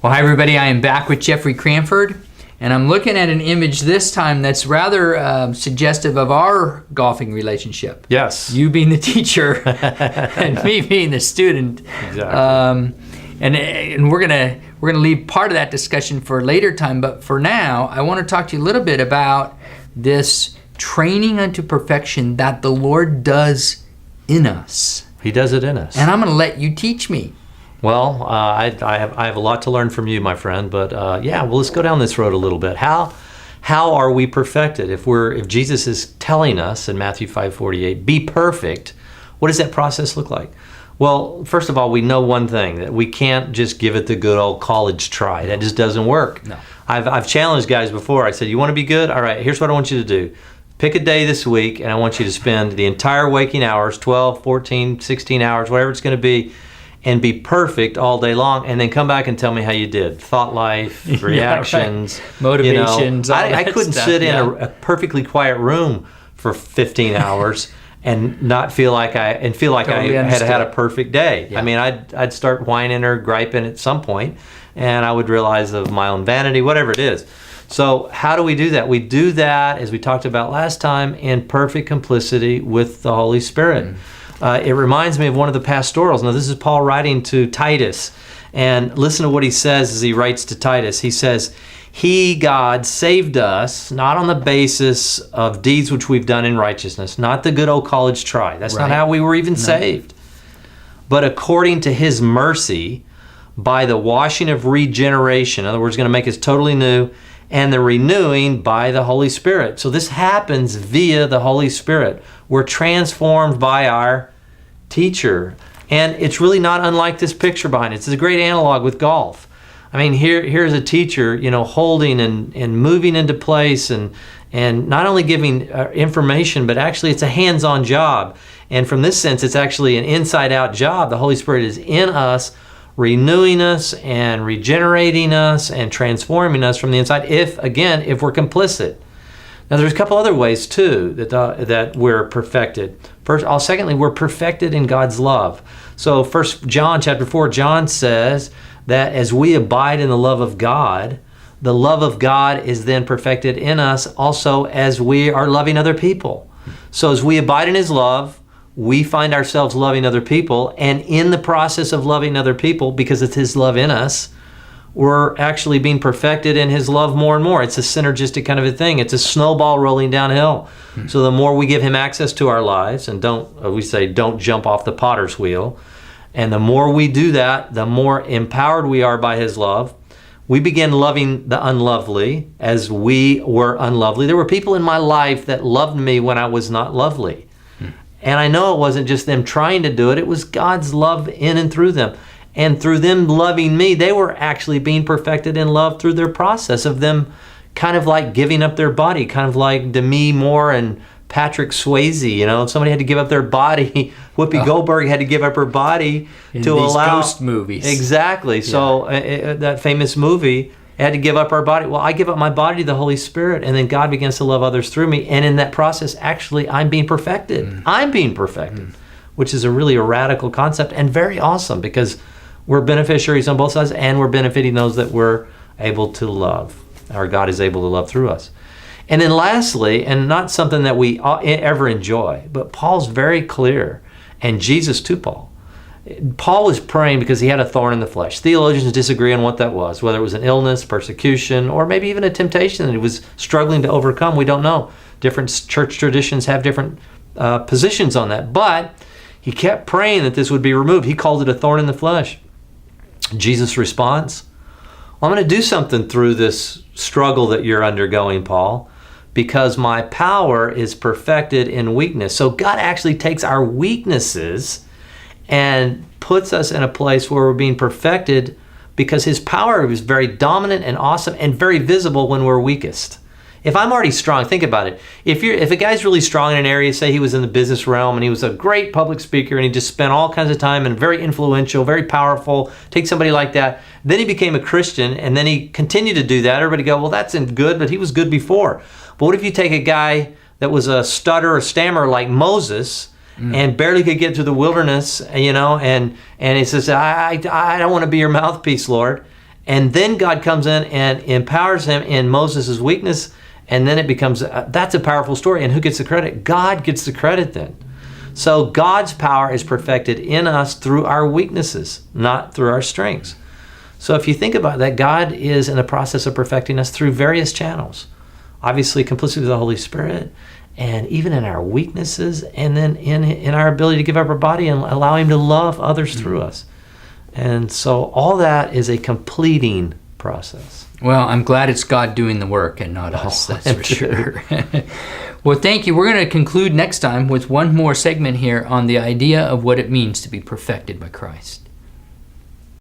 Well, hi everybody, I am back with Jeffrey Cranford, and I'm looking at an image this time that's rather suggestive of our golfing relationship. Yes. You being the teacher and me being the student. Exactly. And we're gonna leave part of that discussion for a later time, but for now, I want to talk to you a little bit about this training unto perfection that the Lord does in us. He does it in us. And I'm going to let you teach me. Well, I have a lot to learn from you, my friend. But let's go down this road a little bit. How are we perfected? If Jesus is telling us in Matthew 5:48, be perfect, what does that process look like? Well, first of all, we know one thing, that we can't just give it the good old college try. That just doesn't work. No. I've challenged guys before. I said, you want to be good? All right, here's what I want you to do. Pick a day this week, and I want you to spend the entire waking hours, 12, 14, 16 hours, whatever it's going to be, and be perfect all day long, and then come back and tell me how you did. Thought life, reactions, yeah, right. Motivations. I couldn't sit in a perfectly quiet room for 15 hours and not feel like I Totally had a perfect day. Yeah. I mean, I'd start whining or griping at some point, and I would realize of my own vanity, whatever it is. So how do we do that? We do that, as we talked about last time, in perfect complicity with the Holy Spirit. It reminds me of one of the pastorals. Now, this is Paul writing to Titus. And listen to what he says as he writes to Titus. He says, He, God, saved us, not on the basis of deeds which we've done in righteousness, not the good old college try. That's Right. not how we were even saved. But according to His mercy, by the washing of regeneration, in other words, going to make us totally new, and the renewing by the Holy Spirit. So this happens via the Holy Spirit. We're transformed by our teacher. And it's really not unlike this picture behind it. It's a great analog with golf. I mean, here's a teacher, holding and moving into place and not only giving information, but actually it's a hands-on job. And from this sense, it's actually an inside-out job. The Holy Spirit is in us, renewing us and regenerating us and transforming us from the inside, if we're complicit. Now, there's a couple other ways, too, that we're perfected. Secondly, we're perfected in God's love. So 1 John chapter 4, John says that as we abide in the love of God is then perfected in us also as we are loving other people. So as we abide in His love, we find ourselves loving other people, and in the process of loving other people, because it's His love in us, we're actually being perfected in His love more and more. It's a synergistic kind of a thing. It's a snowball rolling downhill. So the more we give Him access to our lives, and don't jump off the potter's wheel, and the more we do that, the more empowered we are by His love. We begin loving the unlovely as we were unlovely. There were people in my life that loved me when I was not lovely. And I know it wasn't just them trying to do it. It was God's love in and through them. And through them loving me, they were actually being perfected in love through their process of them kind of like giving up their body, kind of like Demi Moore and Patrick Swayze. Somebody had to give up their body. Whoopi Goldberg had to give up her body in to these allow ghost movies. Exactly. Yeah. So that famous movie had to give up our body. Well, I give up my body to the Holy Spirit, and then God begins to love others through me. And in that process, actually, I'm being perfected. I'm being perfected, which is a radical concept and very awesome, because we're beneficiaries on both sides, and we're benefiting those that we're able to love. Our God is able to love through us. And then lastly, and not something that we ever enjoy, but Paul's very clear, and Jesus to Paul was praying because he had a thorn in the flesh. Theologians disagree on what that was, whether it was an illness, persecution, or maybe even a temptation that he was struggling to overcome. We don't know. Different church traditions have different positions on that. But he kept praying that this would be removed. He called it a thorn in the flesh. Jesus' response, I'm going to do something through this struggle that you're undergoing, Paul, because my power is perfected in weakness. So God actually takes our weaknesses and puts us in a place where we're being perfected, because His power is very dominant and awesome and very visible when we're weakest. If I'm already strong, think about it. If a guy's really strong in an area, say he was in the business realm and he was a great public speaker and he just spent all kinds of time and very influential, very powerful, take somebody like that, then he became a Christian and then he continued to do that. Everybody go, well, that's good, but he was good before. But what if you take a guy that was a stutter or stammerer like Moses and barely could get through the wilderness, and he says, I don't want to be your mouthpiece, Lord. And then God comes in and empowers him in Moses' weakness, and then it becomes, that's a powerful story. And who gets the credit? God gets the credit then. So God's power is perfected in us through our weaknesses, not through our strengths. So if you think about that, God is in the process of perfecting us through various channels. Obviously, complicity with the Holy Spirit, and even in our weaknesses, and then in our ability to give up our body and allow him to love others through us. And so all that is a completing process. Well, I'm glad it's God doing the work and not us, that's for sure. Well, thank you. We're going to conclude next time with one more segment here on the idea of what it means to be perfected by Christ.